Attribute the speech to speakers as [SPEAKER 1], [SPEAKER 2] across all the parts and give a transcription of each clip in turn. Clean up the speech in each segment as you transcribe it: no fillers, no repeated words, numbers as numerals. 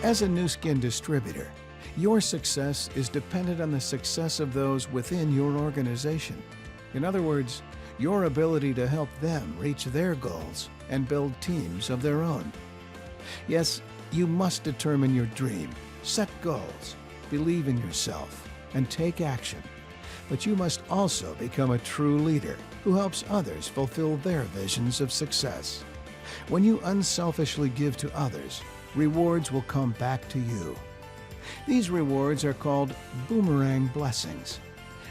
[SPEAKER 1] As a new skin distributor, your success is dependent on the success of those within your organization. In other words, your ability to help them reach their goals and build teams of their own. Yes, you must determine your dream, set goals, believe in yourself, and take action. But you must also become a true leader who helps others fulfill their visions of success. When you unselfishly give to others, rewards will come back to you. These rewards are called boomerang blessings.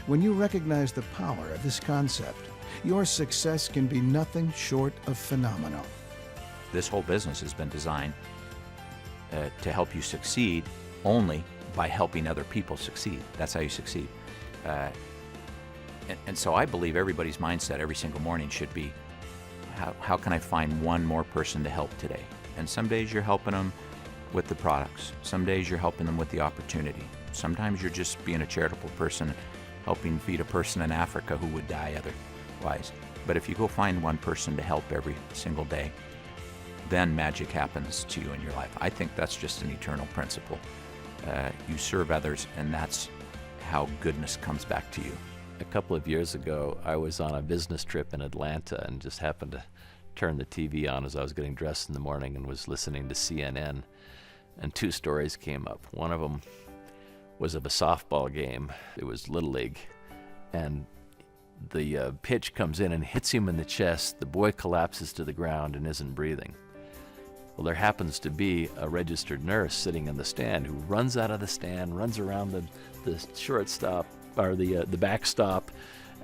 [SPEAKER 1] When you recognize the power of this concept, your success can be nothing short of phenomenal.
[SPEAKER 2] This whole business has been designed to help you succeed only by helping other people succeed. That's how you succeed. And so I believe everybody's mindset every single morning should be, how can I find one more person to help today? And some days you're helping them with the products. Some days you're helping them with the opportunity. Sometimes you're just being a charitable person, helping feed a person in Africa who would die otherwise. But if you go find one person to help every single day, then magic happens to you in your life. I think that's just an eternal principle. You serve others, and that's how goodness comes back to you.
[SPEAKER 3] A couple of years ago, I was on a business trip in Atlanta and just happened to turn the TV on as I was getting dressed in the morning and was listening to CNN, and two stories came up. One of them was of a softball game. It was Little League, and the pitch comes in and hits him in the chest. The boy collapses to the ground and isn't breathing. Well, there happens to be a registered nurse sitting in the stand who runs out of the stand, runs around the shortstop, or the backstop,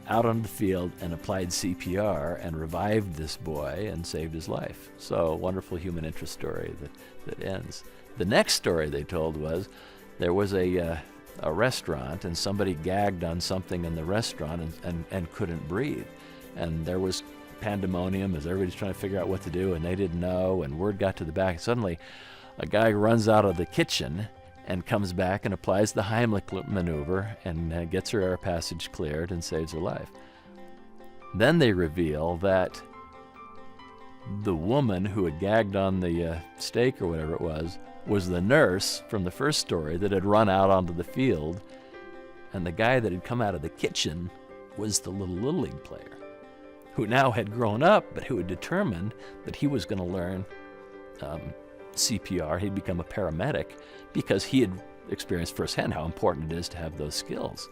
[SPEAKER 3] out on the field, and applied CPR and revived this boy and saved his life. So, a wonderful human interest story that ends. The next story they told was there was a restaurant, and somebody gagged on something in the restaurant and couldn't breathe. And there was pandemonium as everybody's trying to figure out what to do, and they didn't know, and word got to the back. Suddenly, a guy runs out of the kitchen and comes back and applies the Heimlich maneuver and gets her air passage cleared and saves her life. Then they reveal that the woman who had gagged on the steak or whatever it was the nurse from the first story that had run out onto the field, and the guy that had come out of the kitchen was the Little League player, who now had grown up, but who had determined that he was going to learn CPR. He'd become a paramedic because he had experienced firsthand how important it is to have those skills.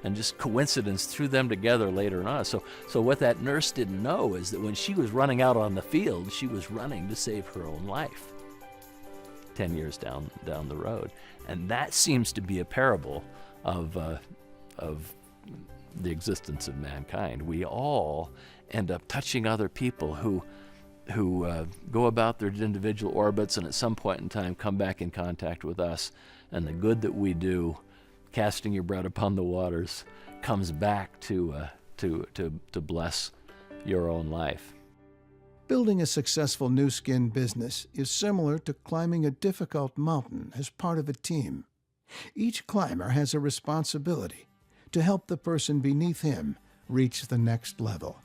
[SPEAKER 3] And just coincidence threw them together later on. So what that nurse didn't know is that when she was running out on the field, she was running to save her own life 10 years down the road. And that seems to be a parable of the existence of mankind. We all end up touching other people who go about their individual orbits and at some point in time come back in contact with us. And the good that we do, casting your bread upon the waters, comes back to bless your own life.
[SPEAKER 1] Building a successful new skin business is similar to climbing a difficult mountain as part of a team. Each climber has a responsibility to help the person beneath him reach the next level.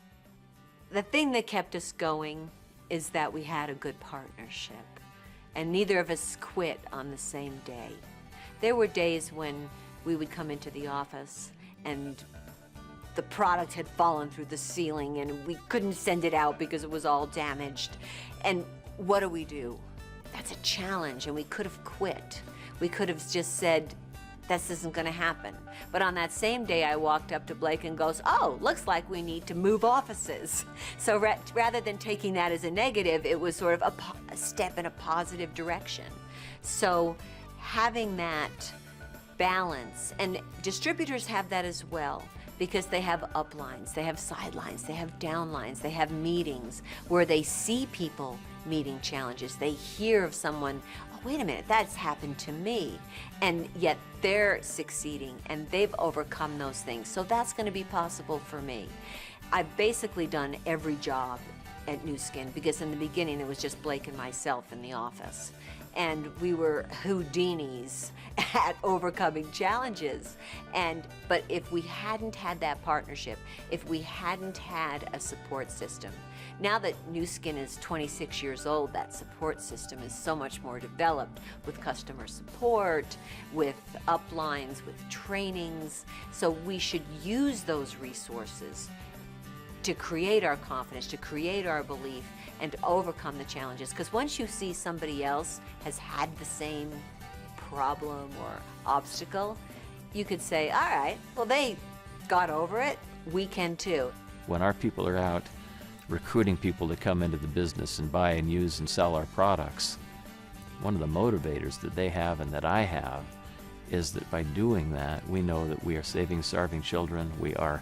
[SPEAKER 4] The thing that kept us going is that we had a good partnership, and neither of us quit on the same day. There were days when we would come into the office and the product had fallen through the ceiling and we couldn't send it out because it was all damaged. And what do? That's a challenge, and we could have quit. We could have just said, this isn't going to happen. But on that same day, I walked up to Blake and goes, oh, looks like we need to move offices. So rather than taking that as a negative, it was sort of a step in a positive direction. So having that balance, and distributors have that as well, because they have uplines, they have sidelines, they have downlines, they have meetings where they see people meeting challenges. They hear of someone, oh, wait a minute, that's happened to me. And yet they're succeeding and they've overcome those things. So that's going to be possible for me. I've basically done every job at Nu Skin, because in the beginning it was just Blake and myself in the office. and we were Houdinis at overcoming challenges. But if we hadn't had that partnership, if we hadn't had a support system, now that Nu Skin is 26 years old, that support system is so much more developed with customer support, with uplines, with trainings. So we should use those resources to create our confidence, to create our belief, and to overcome the challenges. Because once you see somebody else has had the same problem or obstacle, you could say, all right, well, they got over it, we can too.
[SPEAKER 3] When our people are out recruiting people to come into the business and buy and use and sell our products, one of the motivators that they have and that I have is that by doing that, we know that we are saving starving children, we are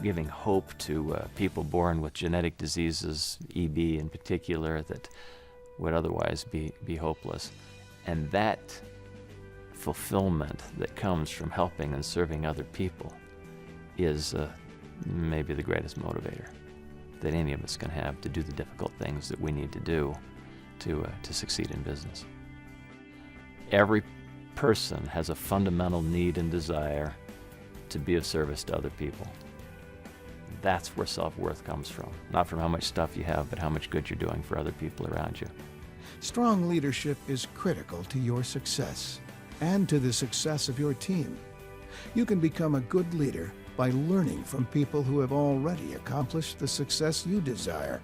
[SPEAKER 3] giving hope to people born with genetic diseases, EB in particular, that would otherwise be hopeless. And that fulfillment that comes from helping and serving other people is maybe the greatest motivator that any of us can have to do the difficult things that we need to do to succeed in business. Every person has a fundamental need and desire to be of service to other people. That's where self-worth comes from. Not from how much stuff you have, but how much good you're doing for other people around you.
[SPEAKER 1] Strong leadership is critical to your success and to the success of your team. You can become a good leader by learning from people who have already accomplished the success you desire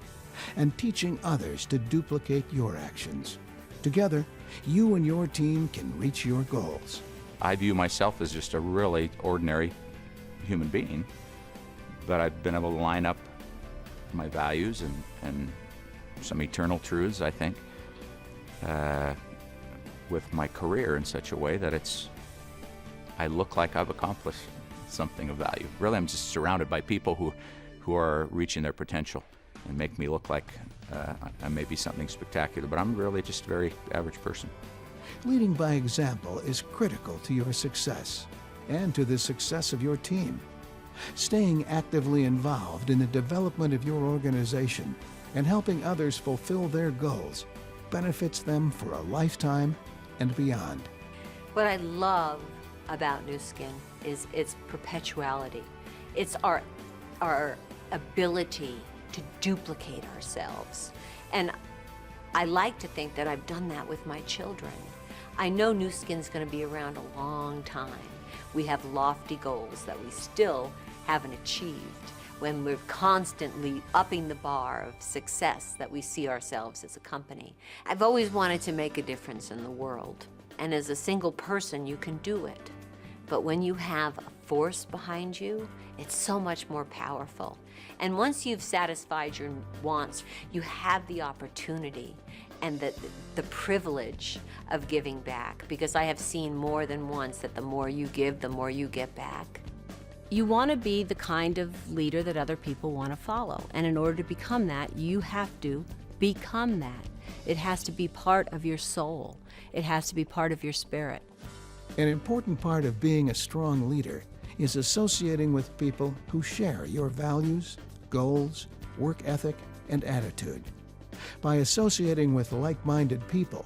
[SPEAKER 1] and teaching others to duplicate your actions. Together, you and your team can reach your goals.
[SPEAKER 2] I view myself as just a really ordinary human being, but I've been able to line up my values and some eternal truths, I think, with my career in such a way that I look like I've accomplished something of value. Really, I'm just surrounded by people who are reaching their potential and make me look like I may be something spectacular, but I'm really just a very average person.
[SPEAKER 1] Leading by example is critical to your success and to the success of your team. Staying actively involved in the development of your organization and helping others fulfill their goals benefits them for a lifetime and beyond.
[SPEAKER 4] What I love about Nu Skin is its perpetuality. It's our ability to duplicate ourselves. And I like to think that I've done that with my children. I know Nu Skin's going to be around a long time. We have lofty goals that we still haven't achieved when we're constantly upping the bar of success that we see ourselves as a company. I've always wanted to make a difference in the world. And as a single person, you can do it. But when you have a force behind you, it's so much more powerful. And once you've satisfied your wants, you have the opportunity and the privilege of giving back, because I have seen more than once that the more you give, the more you get back.
[SPEAKER 5] You want to be the kind of leader that other people want to follow. And in order to become that, you have to become that. It has to be part of your soul. It has to be part of your spirit.
[SPEAKER 1] An important part of being a strong leader is associating with people who share your values, goals, work ethic, and attitude. By associating with like-minded people,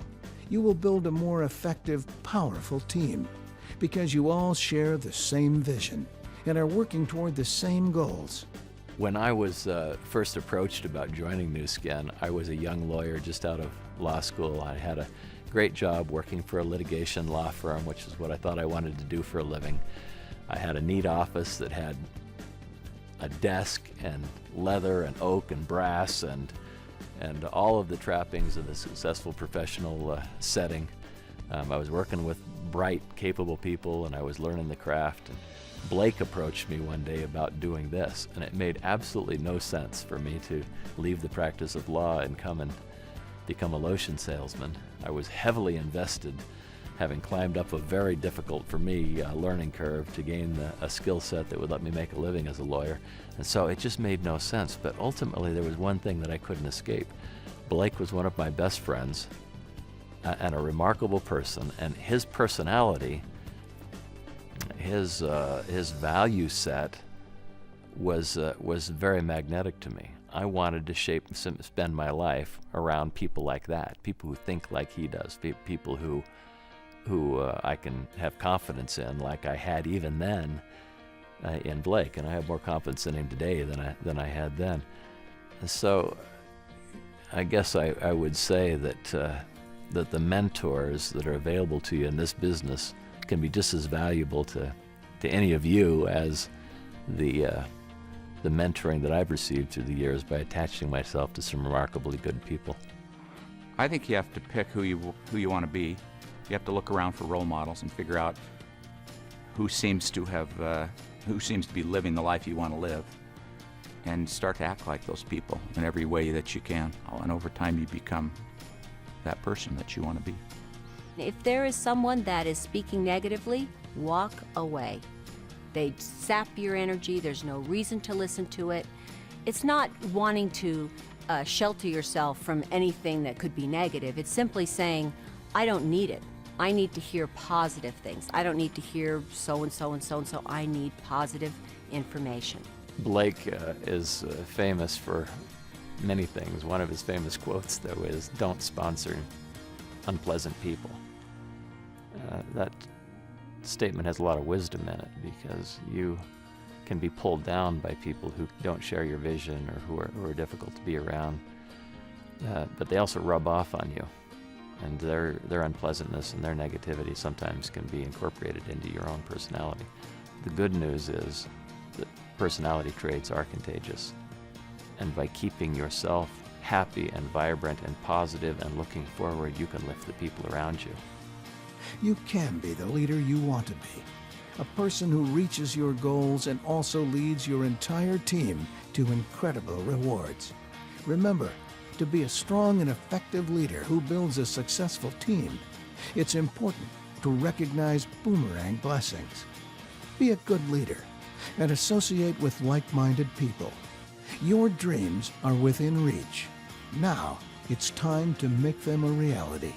[SPEAKER 1] you will build a more effective, powerful team because you all share the same vision and are working toward the same goals.
[SPEAKER 3] When I was first approached about joining Nu Skin, I was a young lawyer just out of law school. I had a great job working for a litigation law firm, which is what I thought I wanted to do for a living. I had a neat office that had a desk and leather and oak and brass and all of the trappings of a successful professional setting. I was working with bright, capable people, and I was learning the craft. And Blake approached me one day about doing this, and it made absolutely no sense for me to leave the practice of law and come and become a lotion salesman. I was heavily invested, having climbed up a very difficult, for me, learning curve to gain a skill set that would let me make a living as a lawyer. And so it just made no sense. But ultimately, there was one thing that I couldn't escape. Blake was one of my best friends and a remarkable person, and his personality, his value set was very magnetic to me. I wanted to spend my life around people like that, people who think like he does, people who I can have confidence in, like I had even then in Blake, and I have more confidence in him today than I had then. So I guess I would say that the mentors that are available to you in this business can be just as valuable to any of you as the mentoring that I've received through the years by attaching myself to some remarkably good people.
[SPEAKER 2] I think you have to pick who you want to be. You have to look around for role models and figure out who seems to be living the life you want to live, and start to act like those people in every way that you can. And over time, you become that person that you want to be.
[SPEAKER 5] If there is someone that is speaking negatively, walk away. They sap your energy. There's no reason to listen to it. It's not wanting to shelter yourself from anything that could be negative. It's simply saying, I don't need it. I need to hear positive things. I don't need to hear so-and-so and so-and-so. I need positive information.
[SPEAKER 3] Blake is famous for many things. One of his famous quotes, though, is, "Don't sponsor unpleasant people." That statement has a lot of wisdom in it, because you can be pulled down by people who don't share your vision or who are difficult to be around, but they also rub off on you, and their unpleasantness and their negativity sometimes can be incorporated into your own personality. The good news is that personality traits are contagious, and by keeping yourself happy and vibrant and positive and looking forward, you can lift the people around you.
[SPEAKER 1] You can be the leader you want to be, a person who reaches your goals and also leads your entire team to incredible rewards. Remember, to be a strong and effective leader who builds a successful team, it's important to recognize boomerang blessings. Be a good leader and associate with like-minded people. Your dreams are within reach. Now it's time to make them a reality.